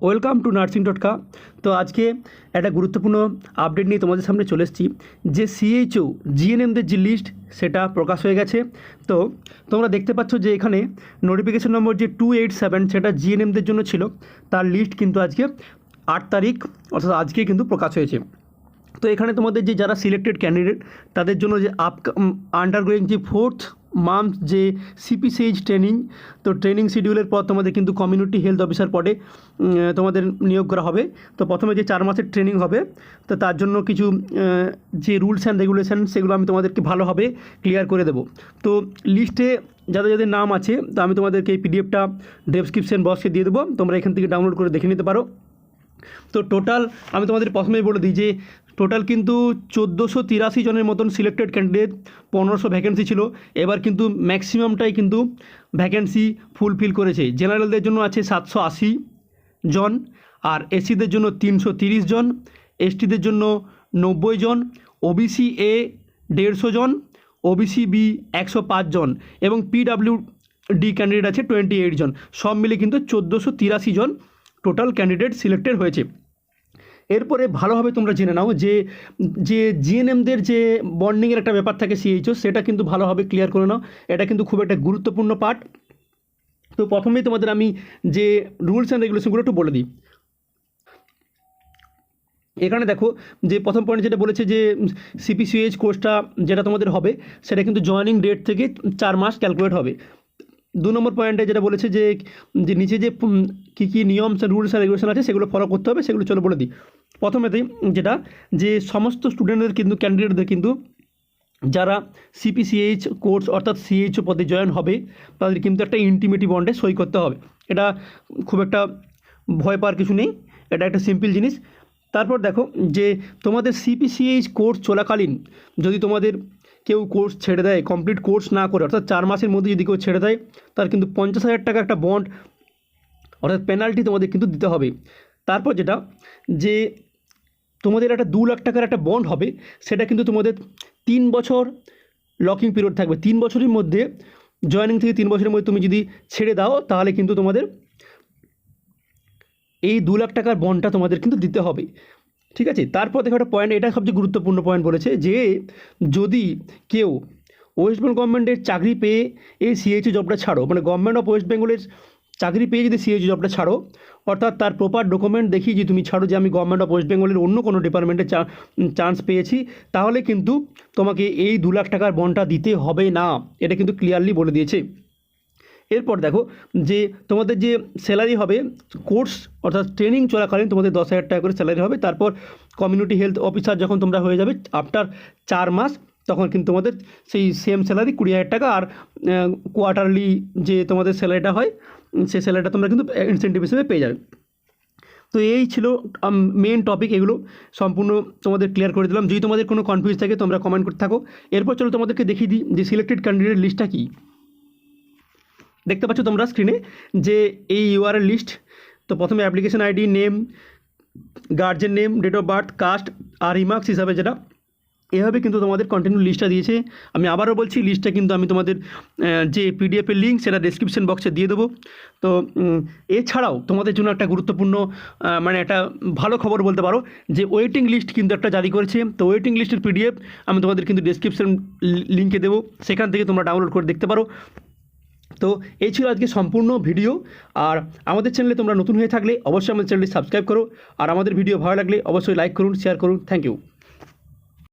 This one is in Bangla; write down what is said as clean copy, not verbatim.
Welcome to nursing টটকা। তো আজকে একটা গুরুত্বপূর্ণ আপডেট নিয়ে তোমাদের সামনে চলে এসেছি যে সিএইচও জিএনএমদের যে লিস্ট সেটা প্রকাশ হয়ে গেছে। তো তোমরা দেখতে পাচ্ছ যে এখানে নোটিফিকেশন নম্বর যে 287 সেটা জিএনএমদের জন্য ছিল, তার লিস্ট কিন্তু আজকে 8 তারিখ অর্থাৎ আজকে কিন্তু প্রকাশ হয়েছে। তো এখানে তোমাদের যে যারা সিলেক্টেড ক্যান্ডিডেট তাদের জন্য যে আন্ডারগোয়িং যে 4th মান্থ যে সিপিসিএইচ ট্রেনিং, তো ট্রেনিং শিডিউলের পর তোমাদের কিন্তু কমিউনিটি হেলথ অফিসার পদে তোমাদের নিয়োগ করা হবে। তো প্রথমে যে 4 মাসের ট্রেনিং হবে, তো তার জন্য কিছু যে রুলস অ্যান্ড রেগুলেশন সেগুলো আমি তোমাদেরকে ভালোভাবে ক্লিয়ার করে দেবো। তো লিস্টে যাদের যাদের নাম আছে, তো আমি তোমাদেরকে এই পিডিএফটা ডেসক্রিপশন বক্সে দিয়ে দেবো, তোমরা এখান থেকে ডাউনলোড করে দেখে নিতে পারো। তো টোটাল আমি তোমাদের প্রথমেই বলে দিই যে টোটাল কিন্তু 1483 জনের মতন সিলেক্টেড ক্যান্ডিডেট, 1500 ভ্যাকেন্সি ছিল। এবার কিন্তু ম্যাক্সিমামটাই কিন্তু ভ্যাকেন্সি ফুলফিল করেছে। জেনারেলদের জন্য আছে 780 জন, আর এসসিদের জন্য 330 জন, এসটিদের জন্য 90 জন, ওবিসি এ 150 জন, ওবিসি বি 105 জন এবং পিডাব্লিউডি ক্যান্ডিডেট আছে 28 জন। সব মিলে কিন্তু 1483 জন টোটাল ক্যান্ডিডেট সিলেক্টেড হয়েছে। এরপরে ভালোভাবে তোমরা জেনে নাও যে যে জিএনএমদের যে বন্ডিংয়ের একটা ব্যাপার থাকে সিএইচও, সেটা কিন্তু ভালোভাবে ক্লিয়ার করে নাও। এটা কিন্তু খুব একটা গুরুত্বপূর্ণ পার্ট। তো প্রথমেই তোমাদের আমি যে রুলস অ্যান্ড রেগুলেশনগুলো একটু বলে দিই। এখানে দেখো যে প্রথম পয়েন্ট যেটা বলেছে যে সিপিসিএইচ কোর্সটা যেটা তোমাদের হবে সেটা কিন্তু জয়েনিং ডেট থেকে 4 মাস ক্যালকুলেট হবে। 2 নম্বর পয়েন্টে যেটা বলেছে যে নিচে যে কী নিয়ম রুলস অ্যান্ড রেগুলেশন আছে সেগুলো ফলো করতে হবে, সেগুলো চলো বলে দিই। প্রথমেতেই যেটা যে সমস্ত স্টুডেন্টদের কিন্তু ক্যান্ডিডেটদের কিন্তু যারা সিপিসিএইচ কোর্স অর্থাৎ সিএইচও পদে জয়েন হবে তাদের কিন্তু একটা ইন্টিমেটি বন্ডে সই করতে হবে। এটা খুব একটা ভয় পাওয়ার কিছু নেই, এটা একটা সিম্পল জিনিস। তারপর দেখো যে তোমাদের সিপিসিএইচ কোর্স চলাকালীন যদি তোমাদের কেউ কোর্স ছেড়ে দেয়, কমপ্লিট কোর্স না করে অর্থাৎ 4 মাসের মধ্যে যদি কেউ ছেড়ে দেয়, তার কিন্তু 50,000 টাকা একটা বন্ড অর্থাৎ পেনাল্টি তোমাদের কিন্তু দিতে হবে। তারপর যেটা যে তোমাদের একটা 2 লাখ টাকার একটা বন্ড হবে, সেটা কিন্তু তোমাদের 3 বছর লকিং পিরিয়ড থাকবে। 3 বছরের মধ্যে জয়েনিং থেকে 3 বছরের মধ্যে তুমি যদি ছেড়ে দাও তাহলে কিন্তু তোমাদের এই 2 লাখ টাকার বন্ডটা তোমাদের কিন্তু দিতে হবে, ঠিক আছে। তারপর দেখো একটা পয়েন্ট, এটা সবচেয়ে গুরুত্বপূর্ণ পয়েন্ট বলেছে যে যদি কেউ ওয়েস্ট বেঙ্গল গভর্নমেন্টের চাকরি পেয়ে এই সিএইচও জবটা ছাড়ো, মানে গভর্নমেন্ট অফ ওয়েস্ট বেঙ্গলের চাকরি পেয়ে যদি সিএইচও জবটা ছাড়ো, অর্থাৎ তার প্রপার ডকুমেন্ট দেখিয়ে যে তুমি ছাড়ো যে আমি গভর্নমেন্ট অফ ওয়েস্ট বেঙ্গলের অন্য কোনো ডিপার্টমেন্টে চান্স পেয়েছি, তাহলে কিন্তু তোমাকে এই 2 লাখ টাকার বন্ডটা দিতে হবে না, এটা কিন্তু ক্লিয়ারলি বলে দিয়েছে। এরপর দেখো যে তোমাদের যে স্যালারি হবে কোর্স অর্থাৎ ট্রেনিং চলাকালীন তোমাদের 10,000 টাকা করে স্যালারি হবে। তারপর কমিউনিটি হেলথ অফিসার যখন তোমরা হয়ে যাবে আফটার 4 মাস, তখন কিন্তু তোমাদের সেই সেম স্যালারি 20,000 টাকা, আর কোয়ার্টারলি যে তোমাদের স্যালারিটা হয় সেই স্যালারিটা তোমরা কিন্তু ইনসেন্টিভ হিসেবে পেয়ে যাবে। তো এই ছিল মেন টপিক, এগুলো সম্পূর্ণ তোমাদের ক্লিয়ার করে দিলাম। যদি তোমাদের কোনো কনফিউজ থাকে তোমরা কমেন্ট করতে থাকো। এরপর চলো তোমাদেরকে দেখিয়ে দিই যে সিলেক্টেড ক্যান্ডিডেট লিস্টটা কী। দেখতে পাচ্ছ তোমরা স্ক্রিনে যে এই ইউআরএল লিস্ট। তো প্রথমে application ID, name, guardian name, date of birth, caste আর রিমার্কস হিসাবে যেটা এভাবে কিন্তু তোমাদের কন্টিনিউ লিস্টটা দিয়েছে। আমি আবারও বলছি লিস্টটা কিন্তু আমি তোমাদের যে পিডিএফের লিঙ্ক সেটা ডেসক্রিপশন বক্সে দিয়ে দেবো। তো এছাড়াও তোমাদের জন্য একটা গুরুত্বপূর্ণ মানে একটা ভালো খবর বলতে পারো যে ওয়েটিং লিস্ট কিন্তু একটা জারি করেছে। তো ওয়েটিং লিস্টের পিডিএফ আমি তোমাদের কিন্তু ডেসক্রিপশন লিঙ্কে দেবো, সেখান থেকে তোমরা ডাউনলোড করে দেখতে পারো। তো এই ছিল আজকে সম্পূর্ণ ভিডিও। আর আমাদের চ্যানেলে তোমরা নতুন হয়ে থাকলে অবশ্যই আমাদের চ্যানেলটি সাবস্ক্রাইব করো, আর আমাদের ভিডিও ভালো লাগলে অবশ্যই লাইক করুন, শেয়ার করুন। Thank you.